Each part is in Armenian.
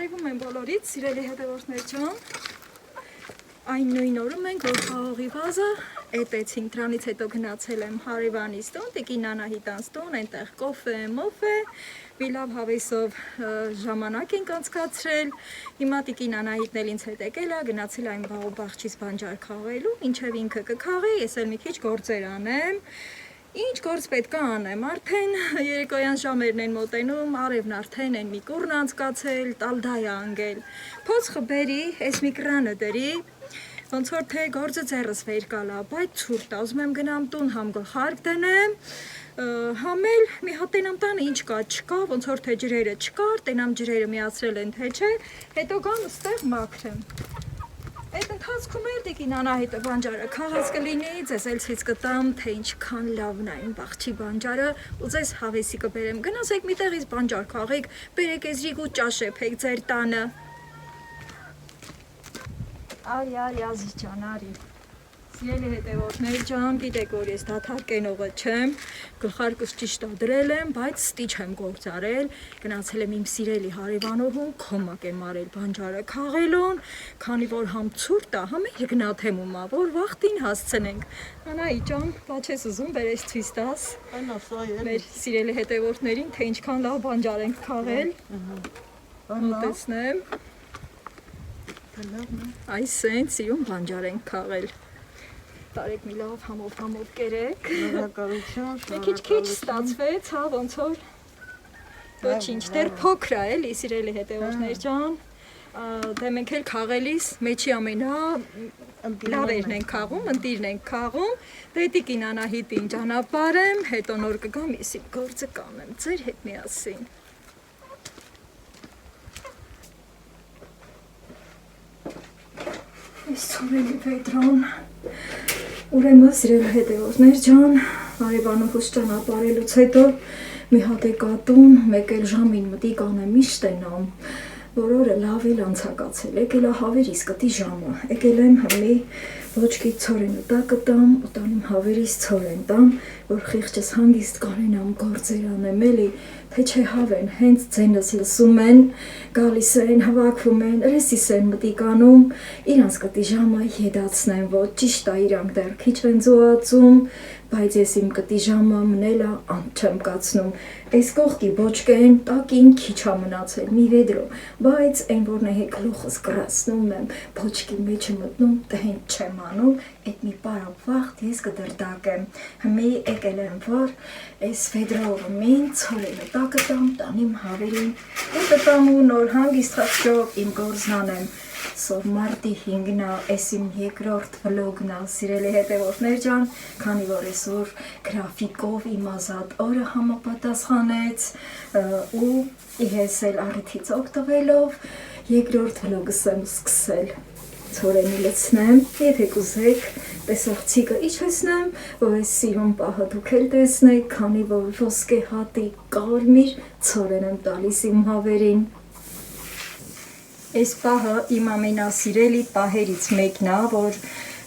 Բարևում են բոլորից, սիրելի հետևորդներ ջան։ Այն նույն օրը մենք որ խաղողի վազը էտեցինք, դրանից հետո գնացել եմ հարևանիս տուն, տիկին Անահիտանց տուն, այնտեղ կոֆե, մոֆե, մի լավ հավեսով ժամանակ ենք անցկացրել։ Հիմա տիկին Անահիտն էլ ինձ հետ եկել է, գնացել այն բաղջից բանջար խաղելու, ինչև ինքը կքաղի, ես էլ մի քիչ գործեր անեմ։ Ինչ գործ պետք է անեմ, արդեն երեկոյան ժամերն են մոտենում, արևն արդեն են մի կուրն անցկացել, տալդա է անգել, փոցխը բերի, այս մի կրանը դրի, ոնց որ թե գործը ձեռս վեր կալա, բայց ցուրտ է, ուզում եմ գնամ տուն համ գլխարկ դնեմ, համ էլ մի հատ տենամ տանը ինչ կա, չկա, ոնց որ թե ջրերը չկար, տենամ ջրերը միացրել են թե չէ, հետո գամ ստեղ մաքրեմ։ Այդ ընթացքում էլ տիկին Անահիտը բանջարը քաղած կլինի, ձեզ էլ ցույց կտամ, թե ինչքան լավն է այն բաղջի բանջարը, ու ձեզ հավեսի կբերեմ։ Գնացեք մի տեղից բանջար քաղեք, բերեք էզրիկ ու ճաշեփեք ձեր տանը։ Արի, Ազիզ ջան, արի։ Սիրելի հետևորդներ ջան, գիտեք որ ես դադար կենողը չեմ, գլխարկս ճիշտ դրել եմ, բայց ստիչ եմ գործարել, գնացել եմ իմ սիրելի հարևանուհուն, քոմակ եմ արել բանջարը քաղելուն, քանի որ համ ցուրտ է, համ էլ գնաթեմում է, որ վախտին հասցնենք։ Անահիտ ջան, բա չես ուզում բերես ցույց տաս մեր սիրելի հետևորդներին, թե ինչքան լավ բանջար ենք քաղել։ Մոտեցնեմ։ Այս սենց իրում բանջար ենք քաղել։ Տարեք մի լավ համով կերեք։ Մի քիչ ստացվեց, հա, ոնց որ ոչինչ, դեռ փոքր է, էլի, սիրելի հետևորդներ ջան։ Դե մենք էլ քաղելիս մեջի ամենա լավերն ենք քաղում, ընտիրն ենք քաղում։ Դե տիկին Անահիտին ճանապարհեմ, հետո նոր կգամ, ես իմ գործը կանեմ ձեր հետ միասին։ Այս ցորելի Պետրոն, ուրեմն սիրելի հետևորդներ ջան, հարևանուհուս ճանապարհելուց հետո մի հատ եկատուն, մեկ էլ ժամին մտիկ անեմ միշտ ենամ, որ օրը լավ էլ անցակացել, եկել է հավերիս կտի ժամը, եկել եմ հմի ոչքի ցորենը տակը տամ, ու տանիմ հավերիս ցորեն տամ, որ խիղճս հանգիստ կարենամ գործեր անեմ էլի, թե չէ հավեն, հենց ձենս լսում են, գալիս են, հավաքվում են, ռեսիս են մտիկ անում, իրանց կտի ժամը եդացնեն, որ ճիշտ է իրանք դեռ քիչ են զոհացում, բայց ես իմ կտի ժամը մնելա անց չեմ կացնում, այս կողքի բոճկեն տակին քիչ է մնացել, մի վեդրո, բայց այն որն է գլուխս կրացնում եմ, բոճկի մեջը մտնում, դե հենց չեմ անում, այդ մի պարապ վաղտ ես կդրդակեմ, հմի եկել եմ, որ այս վեդրովը մին ցորենը տակը տամ, տանիմ հավերին, ուտը տամ ու նոր հանգիստ խղճով իմ գործն անեմ, Սով մարտի 5-ն է, այս իմ երկրորդ վլոգն է, սիրելի հետևորդներ ջան, քանի որ այսօր գրաֆիկով իմ ազատ օրը համապատասխանեց ու ես էլ առիթից օգտվելով երկրորդ վլոգս եմ սկսել։ Ցորենի լցնեմ, եթե կուզեք, տեսախցիկը իջեցնեմ, որ այս սիրուն պահը դուք էլ տեսնեք, քանի որ ոսկե հատի կարմիր ցորեն եմ տալիս իմ հավերին։ Այս պահը իմ ամենասիրելի պահերից մեկն է, որ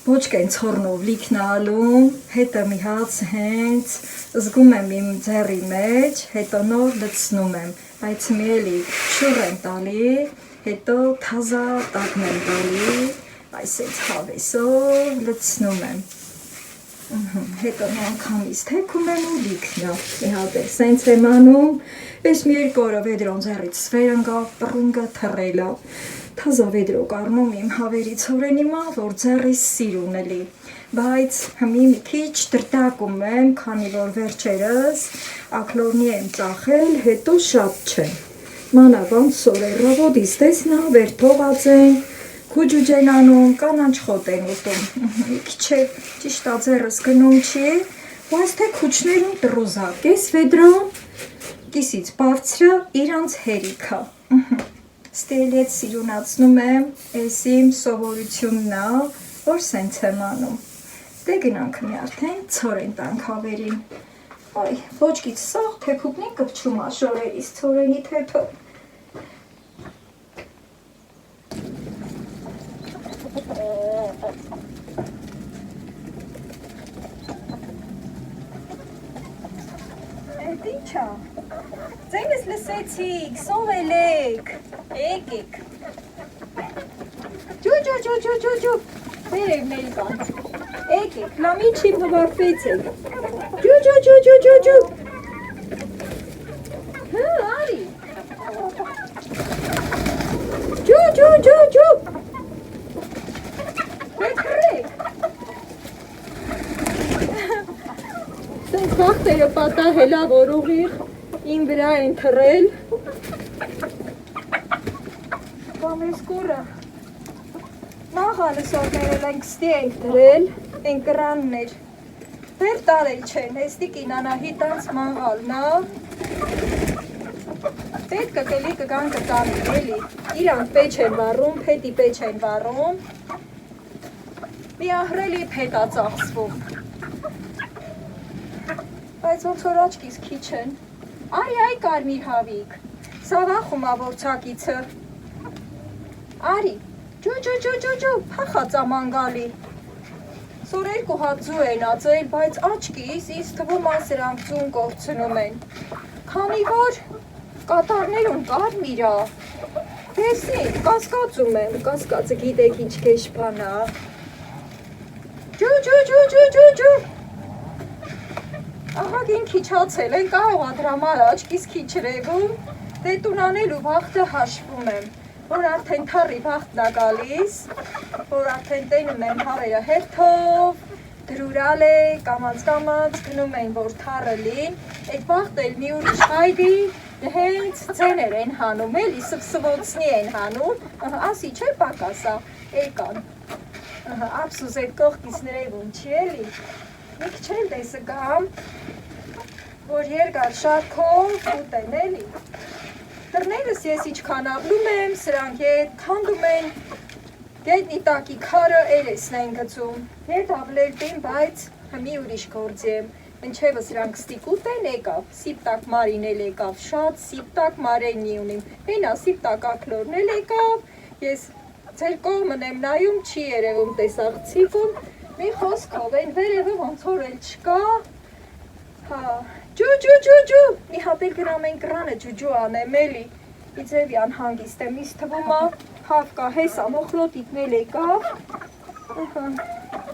բոճկեն ցորնով լիքն ալում, հետո մի հաց հենց զգում եմ իմ ձեռի մեջ, հետո նոր լցնում եմ, բայց մի էլի շուռ եմ տալի, հետո թազա տակն եմ տալի, այսպես հավեսով լցնում եմ։ Հետո մի անգամից թեքում եմ ու լիքն է, մի հատ է սենց եմ անում, այս մի երկու օրը վեդրոն ձեռից սվեր ընկավ, պռունգը թռել է, թազա վեդրո կառնում իմ հավերի ցորենի մա, որ ձեռիս սիրուն էլի, բայց հմի մի քիչ դրդակում եմ, քանի որ վերջերս ակլորնի եմ ծախել, հետո շատ չէ, մանավանդ սորերավոդից տեսնա, վեր թողած են, քուջուջ են անում, կանանչ խոտ են ուտում, մի քիչ է ճիշտ ձեռս գնում չի, բայց թե քուչներում տրոզակ, ես վեդրոն կիսից բարձրը իրանց հերիքա, ստել հետ սիրունացնում եմ, ես իմ սովորությունն է, որ սենց եմ անում, դե գնանք մի արդեն ցորեն տանք հավերին, այ, ոչկից սաղ թեփուկն է կպչում աշորերիս ցորենի թեփը, Այդ ի՞նչ է, ձենս լսեցիք, սովել եք, Եկեք։ Ջու, բերեք մեր կան։ Եկեք, լամ ինչի փվարվեցեք։ Ջու։ Հա, արի։ Ջու։ Բեկրեք։ Սենց վաղտերը պատահելա, որ ուղիղ իմ վրա են թռել։ Կամ ես կուրը մաղալը սորներել ենք ստի ենք դրել, են կրաններ, վեր տարել չեն, հեստի կինանահիտ անց մաղալնա, պետքը կելի կգան կտանի, էլի, իրանք պեչ են վառում, պետի պեչ են վառում, մի ահրելի պետա ծախսվում, բայց ոնց որ աչքիս քիչ են, այ կարմիր հավիք, սա վախում ավորցակիցը, արի, ջու, փախածա մանգալի, սոր երկու հատ ձու են ածել, բայց աչքիս իս թվում ասրանք ձուն կորցնում են, քանի որ կատարներուն կարմիրա, եսի, կասկածում եմ, կասկածը գիտեք ինչ կեշպանա, ջու, ահագ ինք իչացել են, կարող ադրամար աչքիս քիչ ռևում, դե տունանելու վաղթը հաշվում եմ, որ արդեն թարի վաղթն է գալիս, որ արդեն տենում են հավերը հերթով, դրուրալ է, կամած գնում են, որ թարը լին, այդ վաղթ էլ մի ուրիշ հայդի, հենց ձեներ են հանում, էլի սվսվոցնի են հանում, ասի չէ պակասա, էկան, ապսուս այդ կողքից նրևուն չի էլի, մի քչել տեսը գամ, որ երկար շարքով ուտեն էլի, Դռներս ես իչքան աղլում եմ, սրանք ետ քանդում են, գետնի տակի քարը էլեսն են գծում, ետ ավլել տին, բայց հմի ուրիշ գործի եմ, ընչևը սրանք ստիկուտ են եկավ, սիպտակ մարին էլ եկավ, շատ սիպտակ մարենի ունիմ, հենա սիպտակ ակլորն էլ եկավ, ես ձեր կողմն եմ նայում, չի երևում տեսաղցիկում, մի խոսքով են վերևը ոնց որ էլ չկա, ջու, մի հատ էլ գրամ են կրանը ջուջու անեմ էլի, իձև անհանգիստ եմ, իս թվում է, հավ կա հեսա մոխրոտիկն էլ եկավ,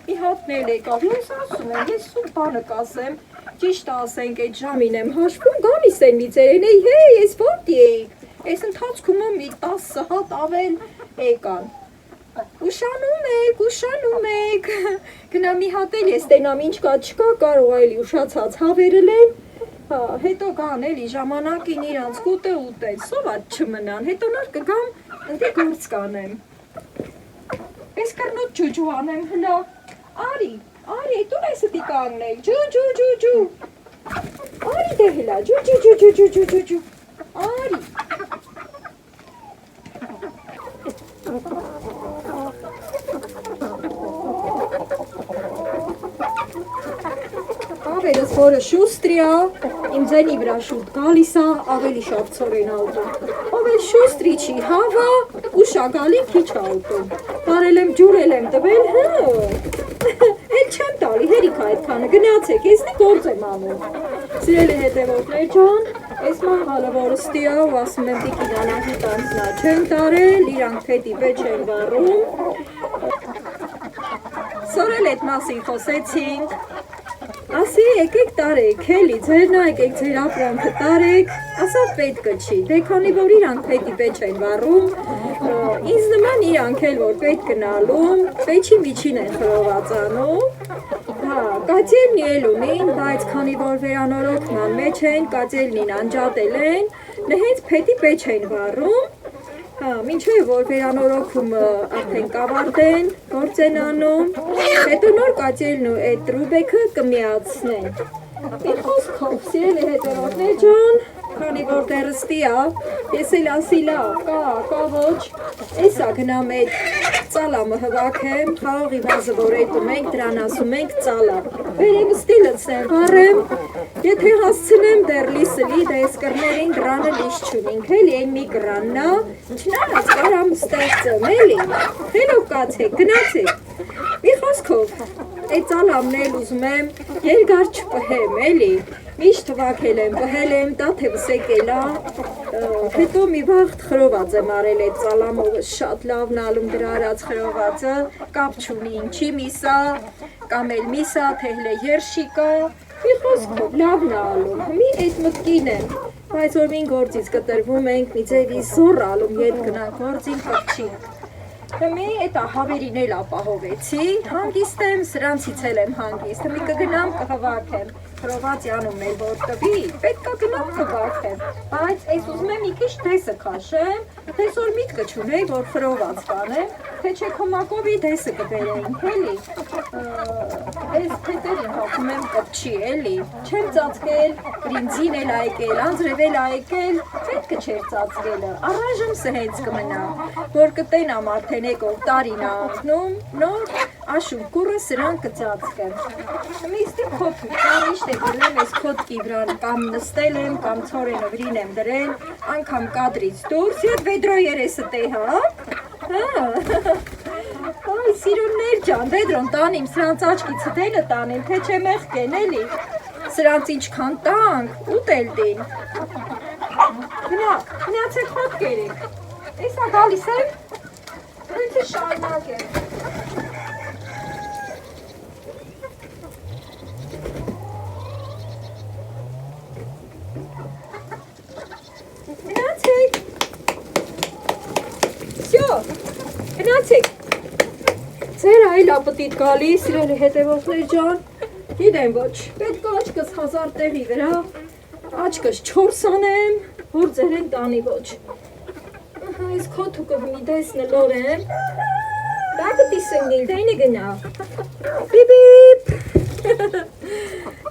մի հատն էլ եկավ, ես ասում եմ, ես սուր բանը կասեմ, ճիշտ ասենք այդ ժամին եմ հաշվում, գալիս են մի ձերեն, հեյ, ես որտի էիք, ես ընթացքում մի 10 հատ ավել եկան, ուշանում եք, գնա մի հատ էլ ես տենամ ինչ կա չկա, կարող էլի ուշացած հավերել են, հետո գան էլի ժամանակին իրանց կուտը ուտել, սովատ չմնան, հետո նոր կգամ, ընտի գործ կանեմ, ես կրնոտ ջուջու անեմ հլա, արի, տուն ես դի կանգնել, ջու, արի դե հլա, ջու, արի, ավերս որը շուստրիա, իմ ձենի վրա շուտ գալիս է, ավելի շատ ծոր են ալտում, ով էլ շուստրի չի հավա, ուշա գալի քիչ ալտում, բարել եմ ջուրել եմ տվել, էլ չեմ տալի, հերիք այդքանը, գնացեք, եսնի գործ եմ անում, սիրելի հետևորդներ ջան, ես մաղալը որը ստիա ու ասում եմ տիկին անահիտ անցնա չեն տարել, իրանք պետի վեչ են վառում, սորել այդ մասին խոսեցինք, ասի եկեք տարեք, հելի ձերնա եկեք ձեր ապրանքը տարեք, ասա պետքը չի, դե քանի որ իրանք պետի վեչ են վառում, ինձ նման իրանք էլ որ պետ գնալում, վեչի միջին են խրովացանում, կատելնի էլ ունին, բայց քանի որ վերանորոգման մեջ են, կատելնին անջատել են, նհենց պետի վեչ են վառում, մինչև որ վերանորոգումը արդեն կավարտեն, գործ են անում, հետո նոր կատելն ու այդ տրուբեքը կմիացնեն, մի խոսքով, սիրելի հետևորդներ ջան, քանի որ դեռստի է, ես էլ ասի լավ, կա ոչ, էսա գնամ այդ ծալամը հվակեմ, խաղողի վազը որ էտում ենք, դրան ասում ենք ծալա, վերևստի լծնեմ, վառեմ, եթե հասցնեմ դեռ լիսլի, դա ես կրներին դրանը լիս չունինք, հելի այն մի կրաննա, չնարած կարամ ստեղծեմ, էլի, հելով կացեք, գնացեք, մի խոսքով, այդ ծալամն էլ ուզում եմ, երկար չպհեմ, էլի, միշտ թվակել եմ, պհել եմ, դա թե վսեկելա, Հետո մի վաղտ խրոված եմ արել այդ ծալամովը շատ լավն ալում դրա արած խրովածը, կապ չունի ինչի միսա, կամ էլ միսա, թե հլե երշիկա, մի խոսքով լավն ալում, մի այդ մտքին եմ, բայց որ մին գործից կտրվում ենք, մի ձևի զոր ալում ետ գնանք գործին կպչինք։ Մի էտա հավերին էլ ապահովեցի, հանգիստ եմ, սրանցից էլ եմ հանգիստ, մի կգնամ կհվակեմ, խրոված յանում էլ որ տվի, պետք է գնամ կվակեմ, բայց այս ուզում եմ մի քիչ դեսը քաշեմ, դես որ միտքը չունեի, որ խրոված կանեմ, թե չէ քոմակովի դեսը կբերեինք, էլի, այս թետերին հակում եմ կպչի, էլի, չեմ ծածկել, բրինձին էլ այկել, անձրև էլ այկել, պետքը չէր ծածկելը, առայժմ սհենց կմնա, որ կտենամ արդեն եկով տարին անցնում, նոր աշուն կուրը սրան կծածկեմ, միստի քոթուկ, կարիշտ է գնեմ ես քոտկի վրան, կամ նստել եմ, կամ ծորենը վրին եմ դրել, անգամ կադրից դուրս, ետ վեդրո երեսը տե հա, այ սիրուններ ջան, վեդրոն տանիմ, սրանց աչկիցը դելը տանիմ, թե չէ մեղկեն էլի, սրանց ինչքան տանք, ուտել դին, գնացեք խոտ կերեք, էսա գալիս եմ, հույցը շարնակ եմ, Գնացեք, ձեր այլ ապտիտ գալի, սիրելի հետևորդներ ջան, գիտեմ ոչ, պետք է աչկս 1000 տեղի վրա, աչկս 4 անեմ, որ ձեր են տանի ոչ, այս քոթուկը մի դեսնը լոր եմ, դա կտիսնգիլ, դայնը գնա, բիբիպ,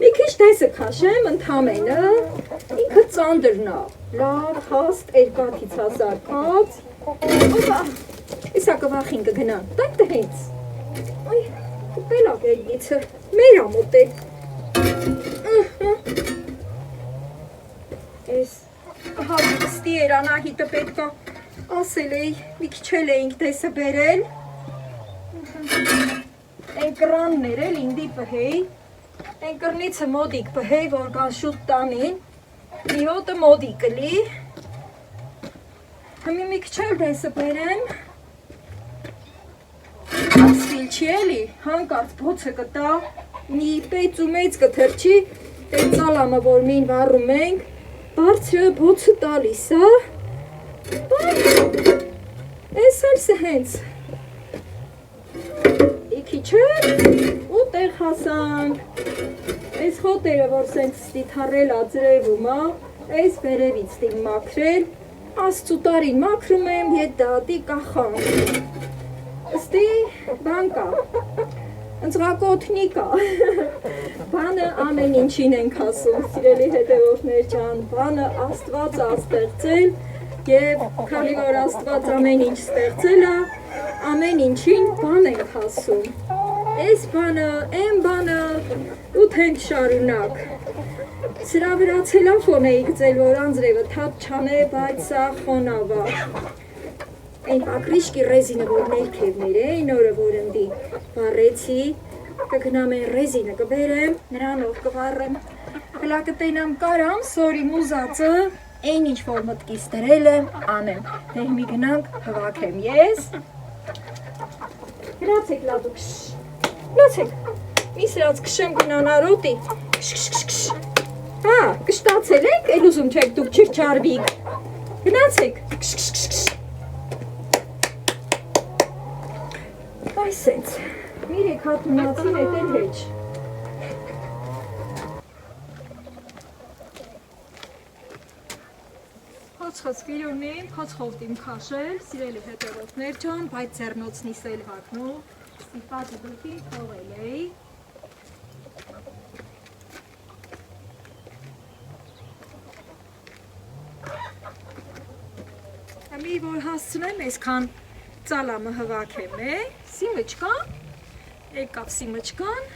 մի քիչ դեսը քաշեմ, ընդամենը, ինքը ծանդրնա, լավ, հաստ, երկաթից հասարկած, Իսա կվախին կգնան, տակ տհենց, այ, կպելակ էլգիցը, մեր ամոտ է, ես, հագստի էր անահիտը պետքա, ասել էի, մի քիչ էինք դեսը բերել, են կրաններ էլ ինդի պհեի, են կրնիցը մոդիկ պհեի, որ կան շուտ տանին, մի հոտը մոդիկ լի, Հմի մի քիչ էլ դեսը բերեմ, ասվիլ չի էլի, հանկարծ բոցը կտա, մի պեծ ու մեծ կթրջի, այդ ծալամը որ մին վառում ենք, բարձրը բոցը տալիս, այս էլ սհենց, իքի չէ, ու տեղ հասանք, այս խոտերը որ սենց ստիթարել ածրևում, այս վերևից տիմ մաքրել, Աստծուտարին մաքրում եմ ետ դատի կախան, ըստի բան կա, ընձղակոթնի կա, բանը ամեն ինչին ենք ասում, սիրելի հետևորդներ ջան, բանը Աստված աստեղծել և քանի որ Աստված ամեն ինչ ստեղծել է, ամեն ինչին բան ենք ասում, այս բանը, են բանը, ութենք շարունակ, Սրա վրա ցելոֆոն էի գծել, որ անձրևը թափ չանե, բայց սա խոնավ է։ Այն ակրիշկի ռեզինը, որ ներքևներ է, այն օրը որ ընդի վառեցի, կգնամ այն ռեզինը կբերեմ, նրանով կվառեմ, հլա կտենամ կարամ, սորի մուզածը, այն ինչ որ մտքիս դրել եմ, անեմ, դեր մի գնանք հվակեմ ես։ Գնացեք լադուք, գնացեք, մի սրած կշեմ գնան արոտի, Հա, կշտացել եք, էլ ուզում չեք դուք չրչարվիք, գնացեք, այս սենց, միրեք հատ մնացին էտ էլ հեչ, Հոծխոց վիրունին, հոծխովտ իմ կաշել, սիրելի հետևորդներ ճան, բայց ձերնոցնիս էլ հակնու, ստիպած բլկին թողել էի, Մի որ հասցնեմ այսքան ծալամը հվակեմ է, սիմը չկան, եկավ սիմը չկան,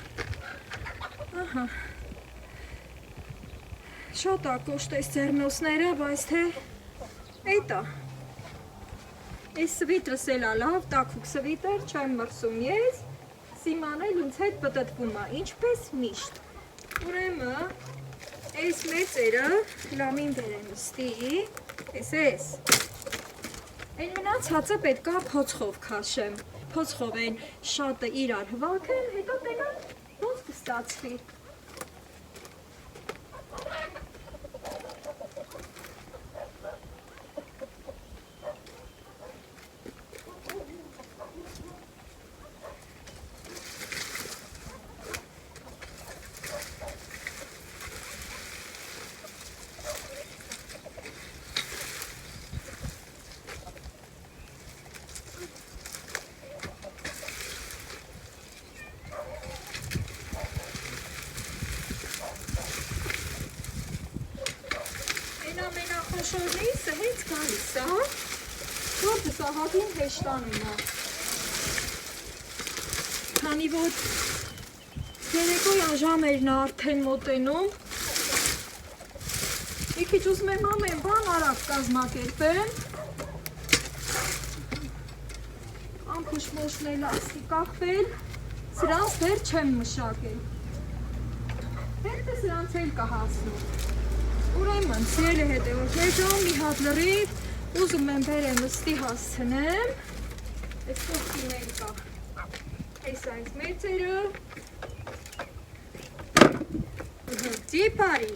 շատ ակոշտ այս ձերնոսները, բայց թե էտա, այս սվիտրս էլ լավ, տաքուկ սվիտր, չեմ մրսում ես, սիման էլ ինձ հետ պտտվում է, ինչպես միշտ, ուրեմը, այս մեծերը լամին բերեմ ստի, Էս։ Այն մնացածը պետքա փոցխով քաշեմ։ Փոցխով այն շատը իրար հվաքեմ, հետո տենամ ոնց կստացվի։ Ամենախոշորնիսը հենց գալիս է, որը սահատին հեշտանում է, քանի որ երեկոյան ժամերն արդեն մոտենում, մի քիչ ուզում եմ ամեն բան արագ կազմակերպեմ, ամփուշ-մոշնել ասի կախվել, սրանց դեռ չեմ մշակել, հետը սրանց էլ կհասնում, ուրեմն սիրելի հետևորդներ ջան, մի հատ լրիվ ուզում եմ բերեմ ըստի հասցնեմ, այս կողքիներ կա, այս այս մեծերը, ծիպարի,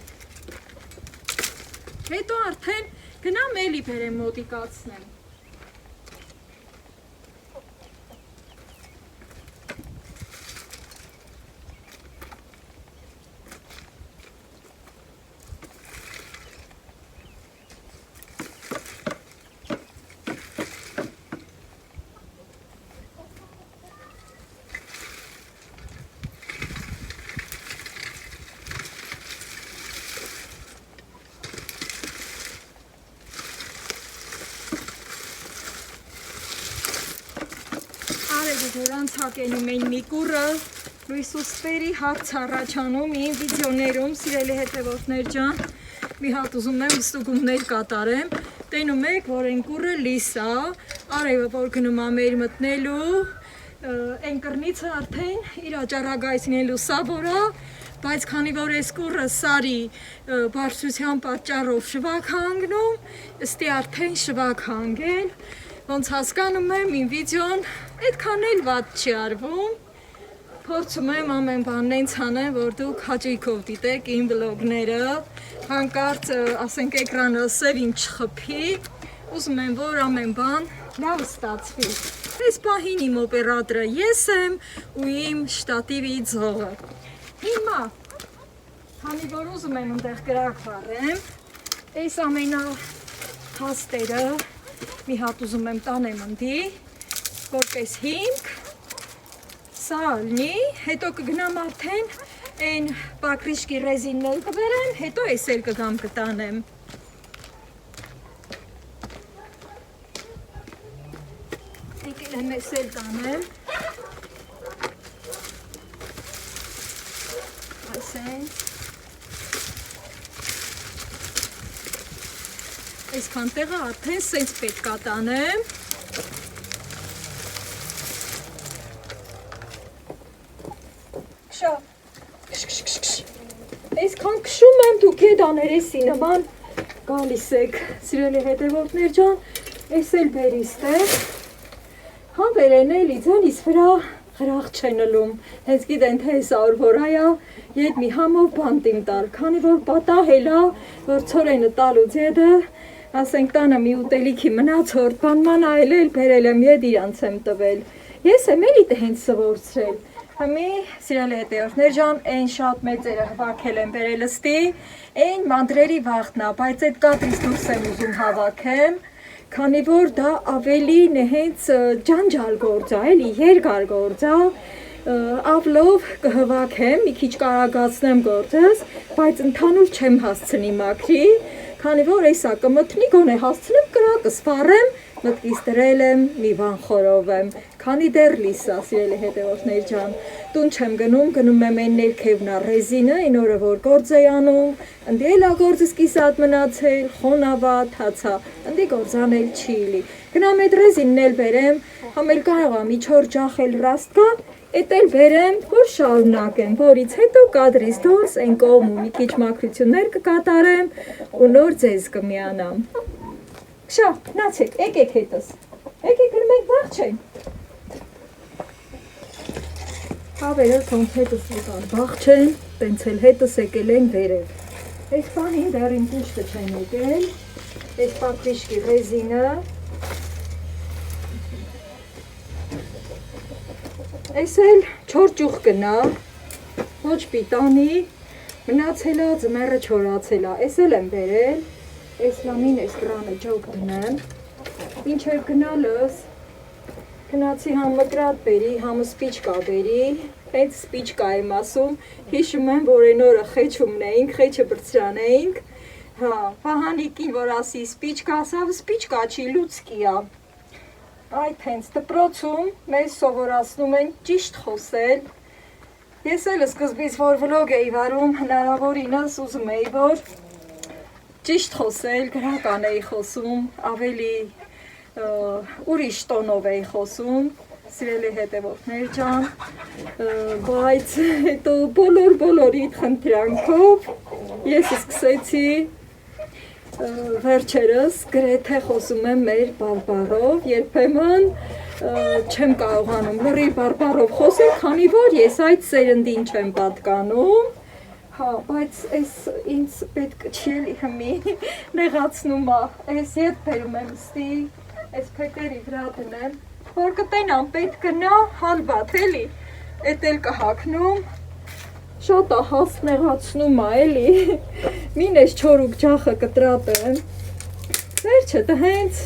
հետո արդեն գնամ էլի բերեմ մոտիկացնեմ, որ անցակենում էին մի կուրը, լույս ու սպերի հարց առաջանում իմ վիդեոներում, սիրելի հետևորդներ ջան, մի հատ ուզում եմ ստուգումներ կատարեմ, տենում եք, որ այն կուրը լիս է, արևը որ գնում է մեր մտնելու, այն կռնիցը արդեն իր աճառագայցնելու սաբոր է, բայց քանի որ այս կուրը սարի բարձրության պատճառով շվակ հանգնում, ըստի արդեն շվակ հանգել, ոնց հասկանում եմ, իմ վիդեոն այդքան էլ վատ չի արվում, փորձում եմ ամեն բանն այնց անեմ, որ դուք հաճույքով դիտեք իմ վլոգները, հանկարծ ասենք էկրանը սևին չխփի, ուզում եմ, որ ամեն բան լավ ստացվի։ Այս պահին իմ օպերատորը ես եմ ու իմ շտատիվի ձողը։ Հիմա, քանի որ ուզում եմ այնտեղ գրակ վառեմ, այս ամենահաստերը մի հատ ուզում եմ տանեմ ընդի, որպես հիմք, սա ալնի, հետո կգնամ արդեն այն պակրիշկի ռեզիններ կբերեմ, հետո այս էլ կգամ կտանեմ։ Եկել եմ այս էլ տանեմ։ Այսենք։ Այսքան տեղը արդեն սենց պետք է տանեմ։ Շա, այսքան քշում եմ, դուք էդ աներեսի նման գալիս եք, սիրելի հետևորդներ ջան, այս էլ բերիստ է, հան վերեն էլի ձանիս վրա խրաղ չեն ըլում, հենց գիտեն թե հեսա որ որայա, եդ մի համով բանտիմ տալ, քանի որ պատահել է, որ ծորենը տալուց եդը, ասենք տանը մի ուտելիքի մնացորդ բանման այլել բերել եմ եդ իրանց եմ տվել, ես եմ էլի հենց սվորցրել, Հիմի սիրելի հետևորդներ ջան, այն շատ մեծերը հավաքել եմ բերել ըստի, այն մանրերի վաղտնա, բայց այդ կադրից դուրս եմ ուզում հավաքեմ, քանի որ դա ավելին հենց ջանջալ գործ է, էլի երկար գործ է, ավլով կհվաքեմ, մի քիչ կարագացնեմ գործս, բայց ընդհանուր չեմ հասցնի մաքրի, քանի որ էսա կմտնի գոնե հասցնեմ կրակս վառեմ, մտքիս դրել եմ, մի բան խորովեմ, քանի դեռ լիս է, սիրելի հետևորդներ ջան, տուն չեմ գնում եմ այն ներքևնա ռեզինը, այն օրը որ գործ էի անում, ընդի էլ ա գործս կիսատ մնացել, խոնավա, թացա, ընդի գործանել չի լի, գնամ այդ ռեզինն էլ բերեմ, համել կարող է մի 4 ջախել ռաստ կա, էդ էլ բերեմ, որ շարունակեմ, որից հետո կադրից դուրս այն կողմում մի քիչ մաքրություններ կկատարեմ ու նոր ձեզ կմիանամ։ Շա, նացեք, եկեք հետս։ Եկեք մենք վաղ չեն։ Հավերս ոնց հետս եկան վաղ չեն, տենց էլ հետս եկել են վերև։ Այս բանին դեռ իմ կուշտը չեն եկել, այս պատվիշկի ռեզինը, այս էլ 4 ճուղ կնա, ոչ պիտանի, մնացելա ձմերը չորացելա, այս էլ եմ վերել, այս լամին այս կրանը ջոկ դնեմ, ինչ էր գնալս, գնացի համ մկրատ բերի, համ սպիչկա բերի, հենց սպիչկա եմ ասում, հիշում եմ, որ այն օրը խեչումն էինք, խեչը բրծրանեինք, Վահանիկին, որ ասի սպիչկա, ասավ սպիչկա չի, լուցկի ա, այդ հենց դպրոցում մեզ սովորացնում են ճիշտ խոսել, ես էլ սկզբից, որ վլոգ էի վարում, հնարավորինս ուզում էի, որ ճիշտ խոսել, գրական էի խոսում, ավելի ուրիշ տոնով էի խոսում, սիրելի հետևորդներ ջան, բայց հետո բոլորիդ խնդրանքով ես սկսեցի վերջերս գրեթե խոսում եմ մեր բարբառով, երբեմն չեմ կարողանում լրիվ բարբառով խոսել, քանի որ ես այդ սերնդին չեմ պատկանում, բայց այս ինձ պետք չի էլի հմի նեղացնում ա, այս ետ բերում եմ ստի, այս փետերի վրա դնեմ, որ կտենամ պետք կնա հալվատ էլի, էտ էլ կհակնում, շատ ա հաստ նեղացնում ա էլի, մին ես չորուկ ջախը կտրատեմ, վերջը դա հենց,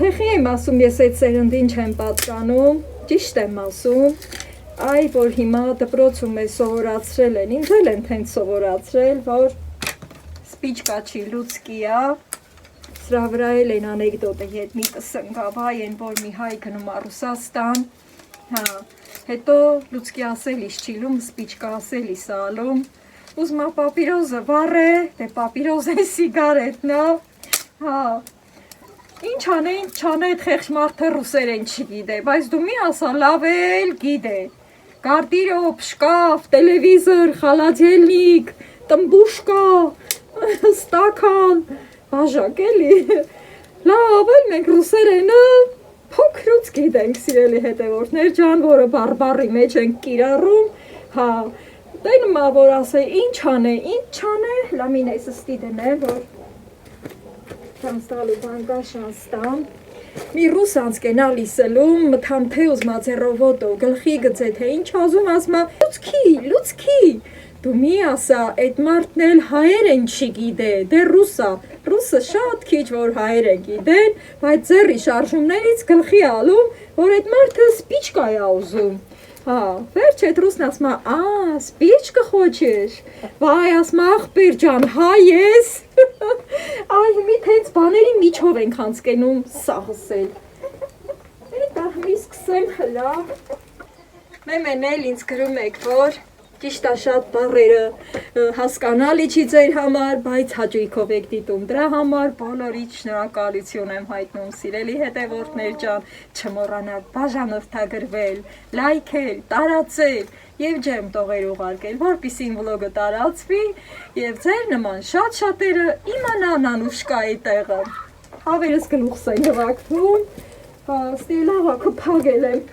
թեխի եմ ասում ես այդ սերնդին չեմ պատկանում, ճիշտ եմ ասում, այ որ հիմա դպրոցում է սովորացրել են, ինձ էլ են հենց սովորացրել, որ սպիչկա չի լուցկի ա, սրա վրա էլ են անեկդոտը ետ միտս ընկավայ են, որ մի հայ գնում ա Ռուսաստան, հետո լուցկի ասելիս չիլում, սպիչկա ասելիս ալում, ուզում ա պապիրոզը վառ է, դե պապիրոզ է սիգարետնա, ինչ անե, ինչ չանե այդ խեղճ մարդը ռուսերեն չգիտե, բայց դու մի ասա լավ էլ գիտե, գարդիրոբ, շկաֆ, տելևիզոր, խալադելնիկ, տմբուշկա, ստական, բաժակ էլի, լավ էլ մենք ռուսերենը փոքրուց գիտենք սիրելի հետևորդներ ջան, որը բարբառի մեջ ենք կիրառում, տենում ա որ ասե ինչ անե, լամին այս ստի դնեմ, որ շանստալու բանկա շանստամ, մի ռուս անցկենա լիսելում, մթամ թե ուզմաց է ռովոտո, գլխի գծե թե ինչ ազում ասմա, լուցքի, դու մի ասա, այդ մարդն էլ հայեր են չի գիտե, դե ռուսը շատ քիչ որ հայեր են գիտեն, բայց ձեռի շարժումներից գլխի ալում, որ այդ մարդը սպիչկա է ուզում, վերջ այդ ռուսն ասմա, սպիչկը խոչես, վայ ասմա աղբեր ջան, հայ ես, այ հմիտ հենց բաների միջով ենք հանցկենում սաղսել, դա հմի սկսեմ հլա, մեմեն էլ ինձ գրում եք, որ ճիշտ է շատ բառերը հասկանալի չի ձեր համար, բայց հաճույքով եք դիտում դրա համար, բոլորիդ շնորհակալություն եմ հայտնում սիրելի հետևորդներ ջան, չմոռանաք բաժանորդագրվել, լայքել, տարածել եւ ջերմ տողեր ուղարկել, որպեսզի իմ վլոգը տարածվի եւ ձեր նման շատ-շատերը իմանան Անուշկայի տեղը։ Հավերս գլուխս են նվագվում, ստի լավ ա կփագել եմ,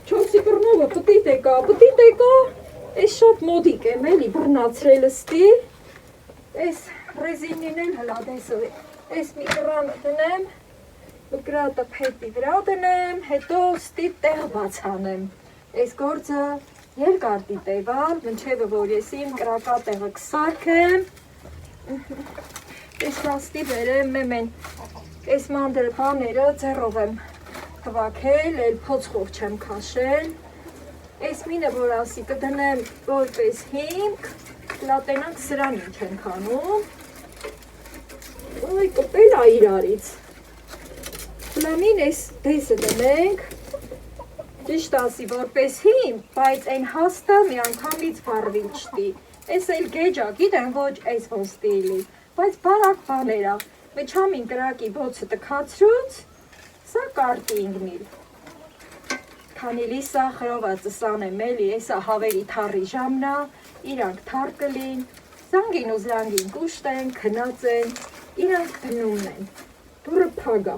չորսի կռնովը պտիտ եկա, Այս շատ մոդիկ եմ էլի բռնացրել ստի, այս ռեզինին էլ հլադեսով է, այս մի կռանը դնեմ, մկրատը փետի վրա դնեմ, հետո ստի տեղ բաց անեմ, այս գործը երկարդի տևալ, մնչևը որ ես իմ կրակատեղը կսարքեմ, այս լաստի վերեմ մեմեն, այս մանդր բաները ձեռով եմ թվակել, էլ փոցխով չեմ կաշել, Այս մինը որ ասի կդնեմ որպես հիմք, լատենանք սրան ինչ ենք անում, ոյ կպել ա իրարից, լամին այս դեսը դնենք, ճիշտ ասի որպես հիմք, բայց այն հաստը մի անգամից վարվիլ չտի, այս էլ գեջա գիտեմ ոչ այս ոստիլի, բայց բարակ բաներա, մեջամին կրակի բոցը տքացրուց, սա կարտի ինգնիլ, Քանի լիսա խրովածը սանեմ էլի, էսա հավերի թարի ժամնա, իրանք թար կլին, զանգին ու զրանգին կուշտ են, քնած են, իրանք դնում են, դուրը քագա։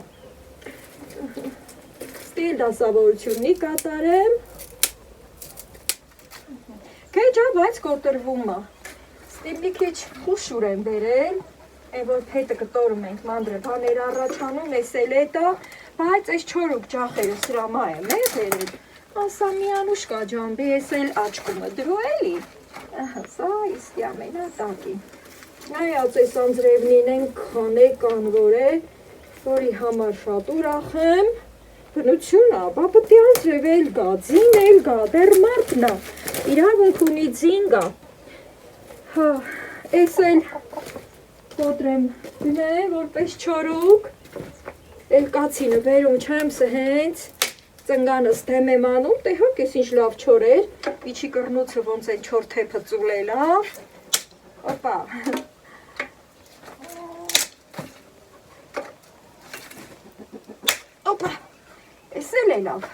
Ստիլ դասավորություննի կատարեմ։ Քեջա, բայց կոտրվում է։ Ստիլի քիչ խուշուր եմ բերել, այն որ փետը կտորում ենք մանդրը բաներ առաջանում, էս էլ էտա, բայց այս չորուկ ջախերը սրամա եմ բերել։ Ասա միանուշկա ջան, ես էլ աչկումը դրու էլի։ Սա իսկի ամենատակին։ Նայած այս անձրևնին ենքան է կանվոր է, որի համար շատ ուրախ եմ։ Բնություն է, բա պտի անձրև էլ գա, ձին էլ գա, դեռ մարդն է, իրավունք ունի ձին գա։ Հա, ես էլ կոտրեմ դնեմ, որպես չորուկ, էլ կացինը բերում չեմ սհենց, ծնգանս դեմ եմ անում, տե հակ ես ինչ լավ չոր էր, իչի կրնուցը ոնց են չոր թեպը ծուլ է լավ, օպա, օպա, ես էլ է լավ,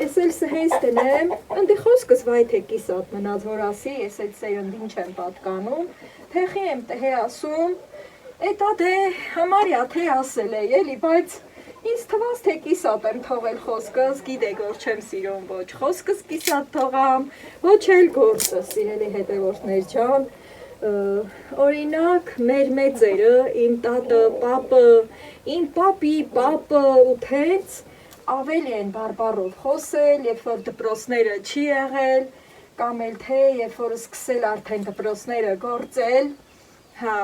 ես էլ սհենց դնեմ, ընդի խոսքս վայթ է կիսատ մնաց, որ ասի, ես էլ սերնդին չեմ պատկանում, թեխի եմ տհե ասում, էտա դե համարյա թե ասել է, էլի, բայց ինձ թվաց թե կիսատ եմ թողել խոսքս, գիտեք որ չեմ սիրում ոչ խոսքս կիսատ թողամ, ոչ էլ գործը, սիրելի հետևորդներ ջան, օրինակ մեր մեծերը, իմ տատը, պապը, իմ պապի, պապը ու թենց ավելի են բարբառով խոսել, երբ որ դպրոցները չի եղել, կամ էլ թե երբ որ սկսել արդեն դպրոցները գործել, հա,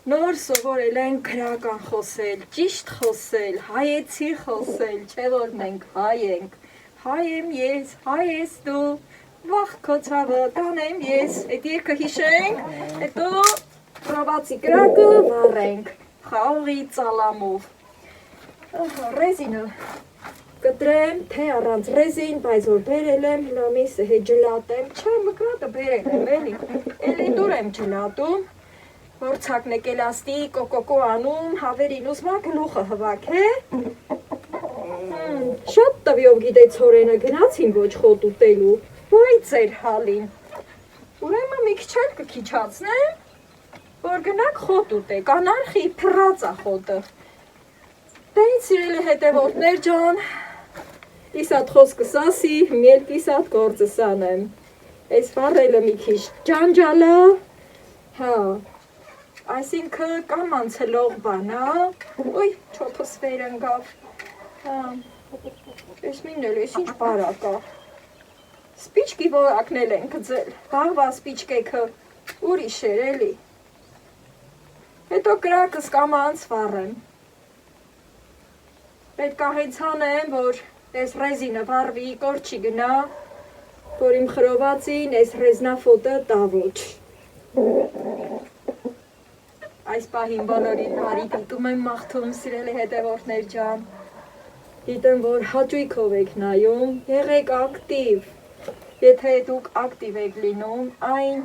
նոր սովորել են գրական խոսել, ճիշտ խոսել, հայեցի խոսել, չէ որ մենք հայ ենք, հայ եմ ես, հայ ես դու, վախ քո ցավը կանեմ ես, այդ երգը հիշենք, հետո պրովացի կրակը վառենք, խաղի ծալամով, ռեզինը կտրեմ, թե առանց ռեզին, բայց որ բերել եմ, հլամիս ջլատ եմ, չէ մկրատը բերել եմ, էլի դուր եմ ջլատում, Որցակն եկել աստի, կոկոկո անում, հավերին ուզմա գլուխը հվակ է, շատ տվյով գիտեց հորենը գնացին ոչ խոտ ուտելու, ոյ ծեր հալին, ուրեմը մի քիչ էլ կքիչացնեմ, որ գնաք խոտ ուտեք, անարխի փռած է խոտը, դե ինձ սիրելի հետևորդներ ջան, իսատ խոսքս ասի, միել կիսատ գործս անեմ, այս վառելը մի քիչ ջանջալա, հա, այսինքը կամ անցլող բանա, ոյ, չոպս վեր ընգավ, ես մինն էլ ես ինչ բարակ ա, սպիչկի որակն էլ են կձել, բաղվա սպիչկեքը ուրիշ էր էլի, հետո կրակս կամ անց վառեմ, պետք ա հենց անեմ, որ ես ռեզինը վառվի, կոր չի գնա, որ իմ խրովացին ես ռեզնաֆոտը տավոչ, Այս պահին բոլորին բարի դիտում եմ մաղթում, սիրելի հետևորդներ ջան, գիտեմ, որ հաճույքով եք նայում, եղեք ակտիվ, եթե դուք ակտիվ եք լինում, այն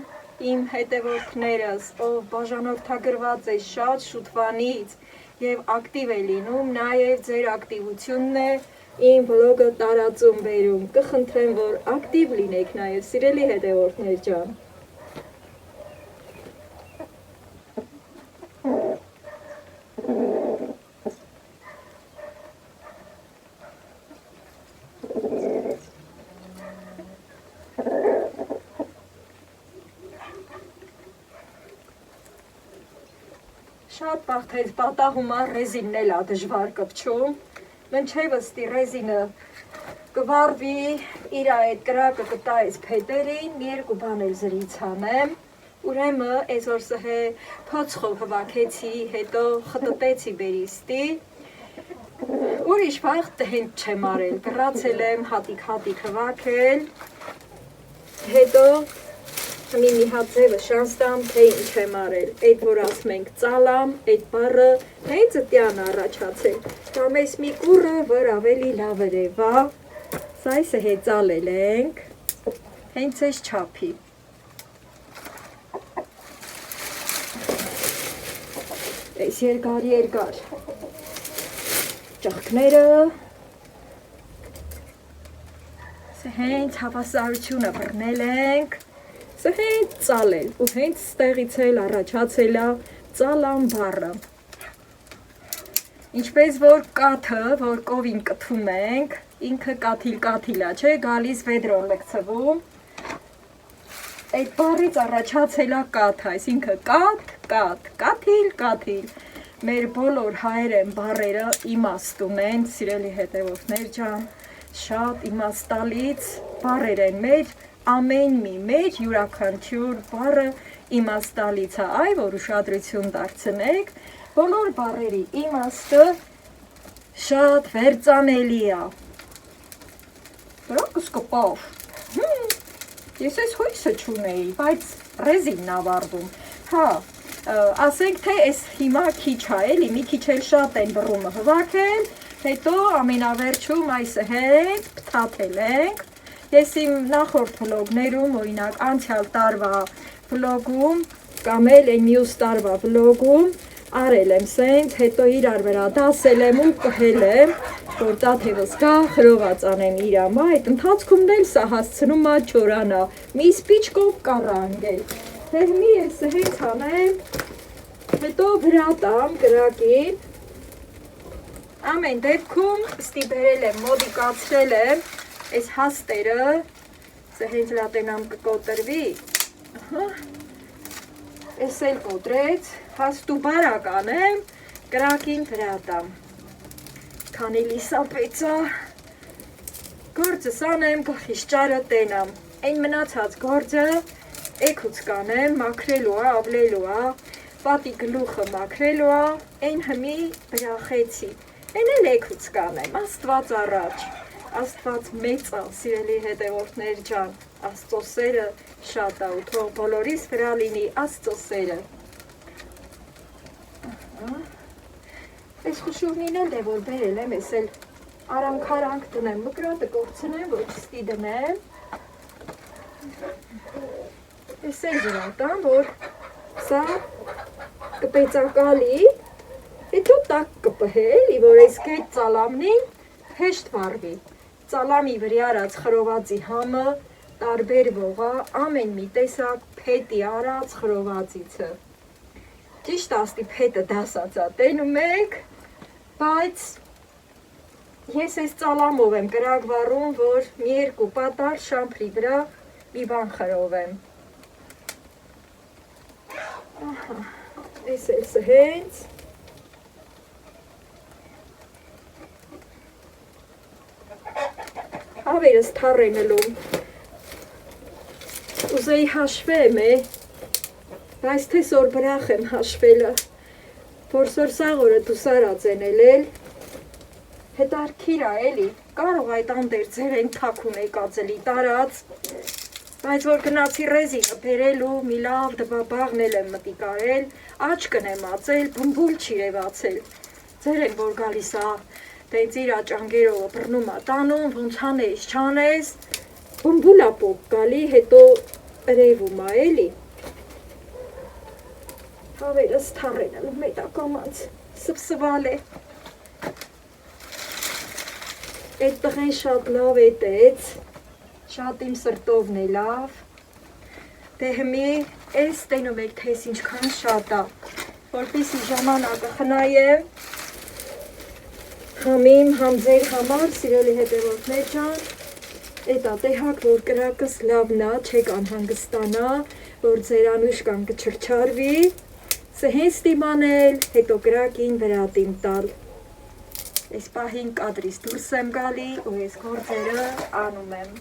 իմ հետևորդներս, ով բաժանորդագրված է շատ շուտվանից և ակտիվ է լինում, նաև ձեր ակտիվությունն է իմ բլոգը տարածում բերում, կխնդրեմ, որ ակտիվ լինեք նաև, սիրելի հետևորդներ ջան, Շատ բաղթեց պատահում է ռեզինն էլ ա դժվար կպչում, մնչևս տի ռեզինը կվարվի, իր այդ կրակը կտա այս փետերին, մի երկու բան էլ զրից անեմ, ուրեմը այս որ սհե փոցխով հվակեցի, հետո խտտեցի բերիստի, ուրիշ վաղ հենց չեմ արել, գրացել եմ հատիկ հվակել, հետո մի հատ ձևը շանստամ, թե ինչ եմ արել, այդ որ ասում ենք ծալամ, այդ բառը հենց տյան առաջացել, կամ ես մի կուրը, որ ավելի լավ է վա, սա այսը հեծալել ենք, հենց այս չափի, այս երկար, ճղկները, հենց հավասարությունը բռնել ենք, Սա հենց ծալել ու հենց ստեղից էլ առաջացել է ծալան բառը։ Ինչպես որ կաթը, որ կովին կթում ենք, ինքը կաթիլ-կաթիլա, չէ, գալիս վեդրոն լկցվում, այդ բառից առաջացել է կաթ, այսինքն կաթ, կաթիլ, մեր բոլոր հայերեն բառերը իմաստուն են, սիրելի հետևորդներ ջան, շատ իմաստալից բառեր են մեր, ամեն մի մեր յուրաքանչյուր բառը իմաստալից է, այ որ ուշադրություն դարձնեք, բոլոր բառերի իմաստը շատ վերծանելի է։ Բրոկը սկպով։ Ես այս հույսը չունեի, բայց ռեզինն ավարվում։ Հա, ասենք թե այս հիմա քիչ է, էլի, մի քիչ էլ շատ են բռումը հվաքել, հետո ամենավերջում այսը հետ փթաթել ենք։ Ես իմ նախորդ վլոգներում, օրինակ անցյալ տարվա վլոգում կամ էլ այն մյուս տարվա վլոգում արել եմ սենց, հետո իրար վրա դասել եմ ու կհել եմ, որ տաթևս կա, խրոված անեմ իրամա, այդ ընթացքում դել սա հասցնում ա չորանա, մի սպիչկով կարանգել, հեղմի ես հենց անեմ, հետո վրատամ կրակին, ամեն դեպքում ստիպերել եմ, մոդիկացրել եմ, այս հաստերը, սա հենց լատենամ կկոտրվի, ես էլ կոտրեց, հաստու բարակ անեմ, կրակին վրատամ, քանի լիսապեցա, գործս անեմ, գլխիս ճարը տենամ, այն մնացած գործը էքուց կանեմ, մաքրելու ա, ավլելու ա, պատի գլուխը մաքրելու ա, այն հմի բրախեցի, այն էլ էքուց կանեմ, աստված առաջ, աստված մեծ ա, սիրելի հետևորդներ ջան, աստծո սերը շատ ա ու թող բոլորիս վրա լինի աստծո սերը։ Այս խուշուրնին էլ է որ բերել եմ, ես էլ արանք տնեմ, մկրատը կորցնեմ, որ չստի դնեմ, ես էլ վրատամ, որ սա կպեցակալի, հետո տակ կպհելի, որ այս գետ ծալամնին հեշտ վարվի, ծալամի վրի արած խրովածի համը տարբերվող ա, ամեն մի տեսակ փետի արած խրովածիցը, ճիշտ աստի փետը դասած ա, տենում եք, բայց ես այս ծալամով եմ կրակ վառում, որ մի երկու պատար շամփրի վրա մի բան խրովեմ, այս էլ սհենց, հավերս թարենլում, ուզեի հաշվեմ է, բայց թե սոր բրախ եմ հաշվելը, որ սոր սաղորը դու սարած են էլ, հետարքիր ա էլի, կարող այդ անդեր ձեր են թաքուն եկածելի տարած, բայց որ գնացի ռեզինը բերելու, մի լավ դվաբաղնել եմ մտի կարել, աչկն եմ ացել, բմբուլ չիրևացել, ձեր են որ գալիս ա, դենց իր աճանգերովը բռնում ա տանում, ոնց հանես, չանես, բմբուլ ա պոկ գալի, հետո պրևում ա էլի, հավերս թարենը մետակամանց, սպսվալ է, այդ տղեն շատ լավ էտեց, շատ իմ սրտովն է լավ, դե հմի ես տենում եք թես ինչքան շատ ա, որպիսի ժամանակը խնայեմ, համիմ, համ ձեր համար, սիրելի հետևորդներ ջան, էտա տեհակ, որ կրակս լավն ա, չեք անհանգստանա, որ ձեր անուշ կամ կչրչարվի, սհեն ստիմանել, հետո կրակին վրատին տալ, այս պահին կադրից դուրս եմ գալի ու ես գործերը անում եմ։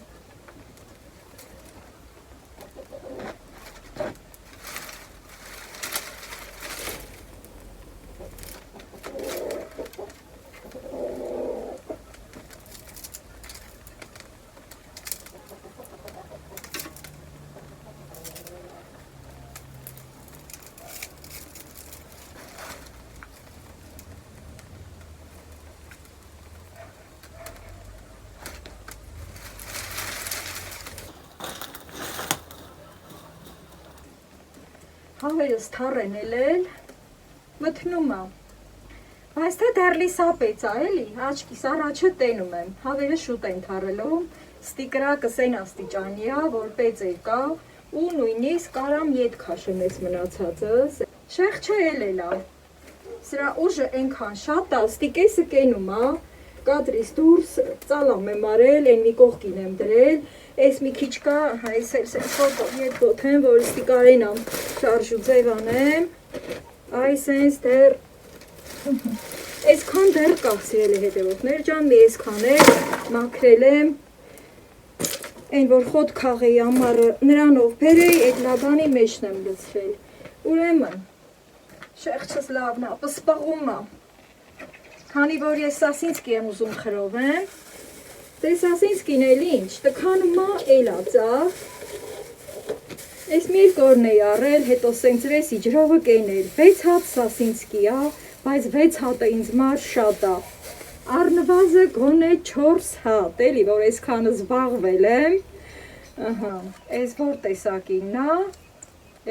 Հավերս թարենել էլ, մթնում ա, բայց թե դեռ լիսապեց ա էլի, աչքիս առաջը տենում եմ, հավերը շուտ են թարելով, ստիկրակս են աստիճանի ա, որ պեծեր կա, ու նույնիսկ կարամ ետ քաշեմ ես մնացածս, շեղ չէ էլ է լավ, Սրա ուժը այնքան շատ է, ստիկեսը կենում է, կադրից դուրս ծալամ եմ արել, այն մի կողքին եմ դրել, այս մի քիչ կա, այս էլ ֆոտո ետ գոթեմ, որ ստի կարենամ շարժու ձև անեմ, այս այնց դեռ, այսքան դեռ կա սիրելի հետևորդներ ջան, մի այսքան էլ մաքրել եմ, այն որ խոտ քաղեի ամառը նրանով բերեի, այդ լադանի մեջն եմ լցրել, ուրեմն, շեղչս լավն է, պսպղում է, քանի որ ես Սասինսկի եմ ուզում խրովեմ, դե Սասինսկին էլ ինչ, տքանում է էլ ածավ, այս մի երկորն էի առել, հետո սենց ռեսի ջրովը կենել, 6 հատ Սասինսկի է, բայց 6 հատը ինձ մար շատ է, առնվազը գոնե 4 հատ, էլի, որ այսքանը զբաղվել եմ, այս որ տեսակինն է,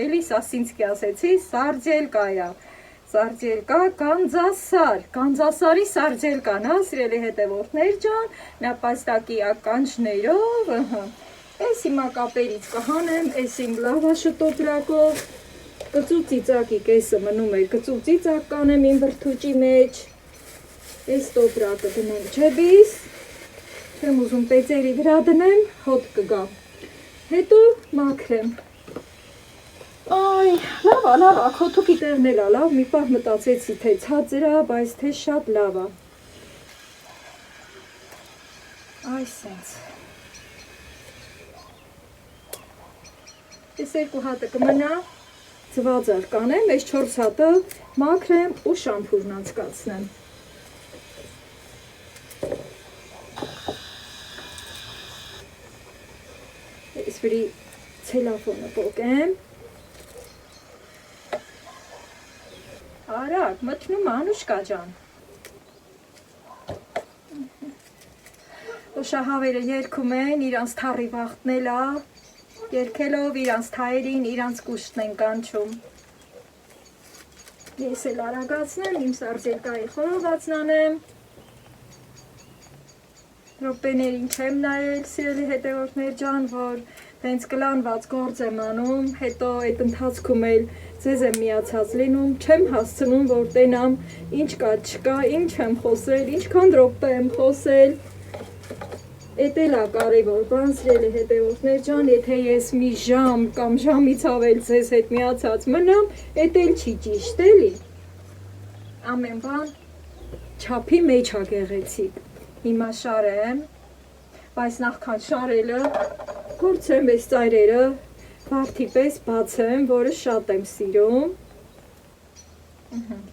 էլի Սասինսկի ասեցի, սարձելկա է, սարձելկա կանձասար, կանձասարի սարձելկան, սիրելի հետևորդներ ջան, նապաստակի ականջներով, այս հիմա կապերից կհանեմ, այս իմ լավաշը տոպրակով, կծու ծիծակի կեսը մնում էր, կծու ծիծակ կանեմ իմ բրթուճի մեջ, այս տոպրակը դնեմ ջեբիս, չեմ ուզում պեծերի վրա դնեմ, հոտ կգա, հետո մաքրեմ, Այ, լավ, քոթուկի տեղն էլ լավ, մի պահ մտածեցի, թե ցածր է, բայց թե շատ լավ է։ Այս սենց։ Այս երկու հատը կմնա, ծվածար կանեմ, այս 4 հատը մաքրեմ ու շամփուրն անցկացնեմ։ Այս վրի ցելոֆանը պոկեմ։ Արագ, մտնում Անուշկա ջան։ Շահավերը երգում են, իրանց թառի վախտնել է, երգելով իրանց թայերին, իրանց կուշտն են կանչում։ Ես էլ արագացնեմ, իմ սարձելկայի խորովածն անեմ։ Ռոպեներին չեմ նայել, սիրելի հետևորդներ ջան, որ հենց կլանված գործ եմ անում, հետո այդ ընթացքում էլ ձեզ եմ միացած լինում, չեմ հասցնում, որ տենամ ինչ կա չկա, ինչ եմ խոսել, ինչքան րոպե եմ խոսել, էդ էլ է կարևոր բան, սիրելի հետևորդներ ջան, եթե ես մի ժամ կամ ժամից ավել ձեզ հետ միացած մնամ, էդ էլ չի ճիշտ, էլի, ամեն բան չափի մեջ է գեղեցիկ, հիմա շարեմ, բայց նախքան շարելը, փորձեմ այս ծայրերը վարդի պես բացեմ, որը շատ եմ սիրում,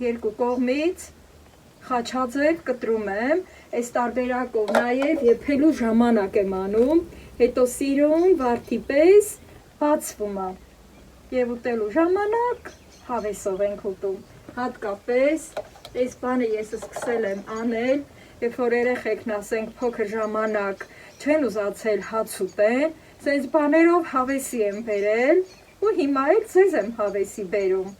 երկու կողմից խաչաձև կտրում եմ, այս տարբերակով նաև եփելու ժամանակ եմ անում, հետո սիրում վարդի պես բացվում է, և ուտելու ժամանակ հավեսով ենք ուտում, հատկապես այս բանը ես սկսել եմ անել, երբ որ երեխեքն ասենք փոքր ժամանակ չեն ուզացել հաց ուտեն, սենց բաներով հավեսի եմ բերել ու հիմա էլ ձեզ եմ հավեսի բերում։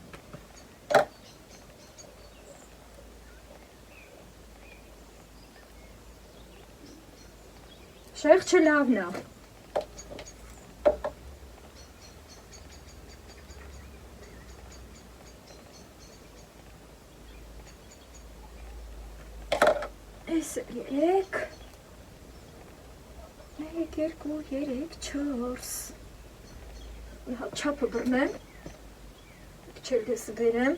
Շեղչը լավն է։ Այս երեք, 1, 2, 3, 4, մի հատ չափը բռնեմ, քիչ դեսը բերեմ,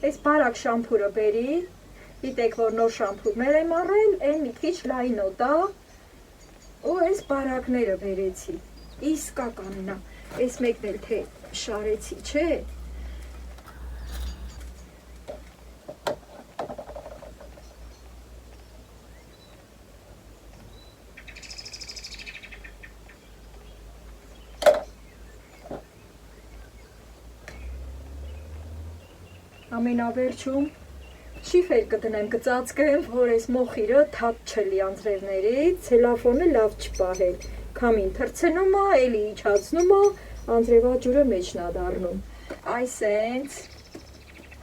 այս բարակ շամփուրը բերի, գիտեք, որ նոր շամփուրներ եմ առել, այն մի քիչ լայնոտ է, ու այս բարակները բերեցի, իսկականն է, այս մեկն էլ թե շարեցի, չէ, ամենավերջում շիֆեր կդնեմ, կծածկեմ, որ այս մոխիրը թափ չլի անձրևներից, ցելոֆոնը լավ չպահել, քամին թռցնում է, էլի իջացնում է, անձրևաջուրը մեջն է դառնում, այս հենց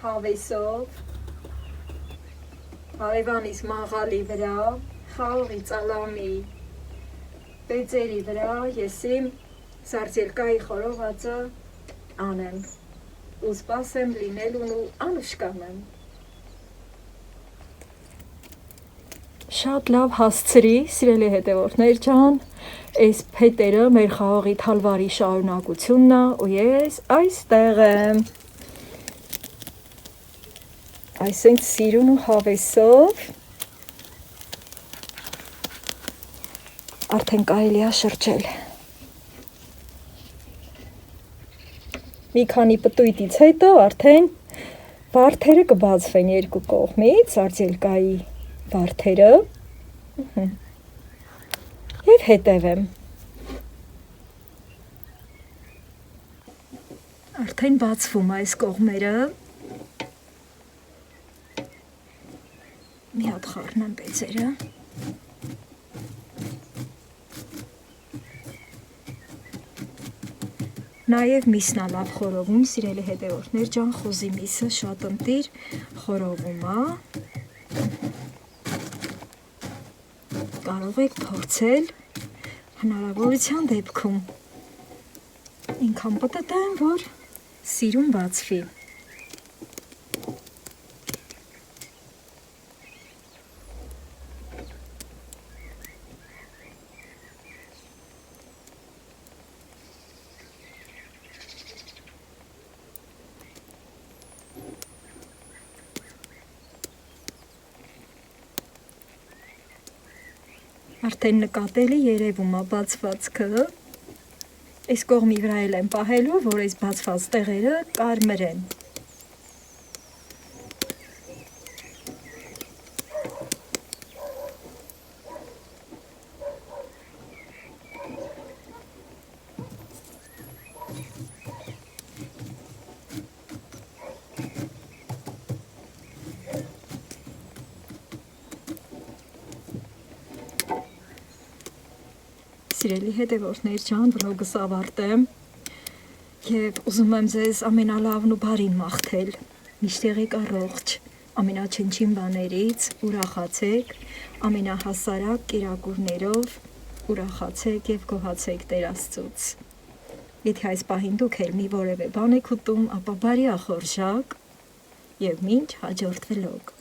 հավեսով, հարևանիս մաղալի վրա, խաղի ծալամի պեծերի վրա ես իմ սարձելկայի խորովածը անեմ, ու սպասեմ լինելուն ու անուշկանեմ։ Շատ լավ հասցրի, սիրելի հետևորդներ ջան, այս փետերը մեր խաղողի թալվարի շարունակությունն է ու ես այստեղ եմ։ Այսինքն սիրուն ու հավեսով արդեն կարելի է շրջել։ Մի քանի պտույտից հետո արդեն վարդերը կբացվեն երկու կողմից, արձելկայի վարդերը և հետևեմ։ Արդեն բացվում այս կողմերը։ Մի հատ խառնեմ բեծերը։ Նաև միսն է լավ խորովում, սիրելի հետևորդներ ջան, խոզի միսը շատ ընտիր խորովում է։ Կարող եք փորձել հնարավորության դեպքում։ Ինքան պտտեմ, որ սիրուն բացվի։ Արդեն նկատելի երևում է բացվածքը, այս կողմի վրա էլ եմ պահելու, որ այս բացված տեղերը կարմրեն։ Սիրելի հետևորդներ ջան, վլոգս ավարտեմ և ուզում եմ ձեզ ամենալավն ու բարին մաղթել, միշտ եղեք առողջ, ամենաչնչին բաներից ուրախացեք, ամենահասարակ կերակուրներով ուրախացեք և գոհացեք Տեր Աստծուց։ Եթե այս պահին դուք էլ մի որևէ բան եք ուտում, ապա բարի ախորժակ և մինչ հաջորդ վլոգ։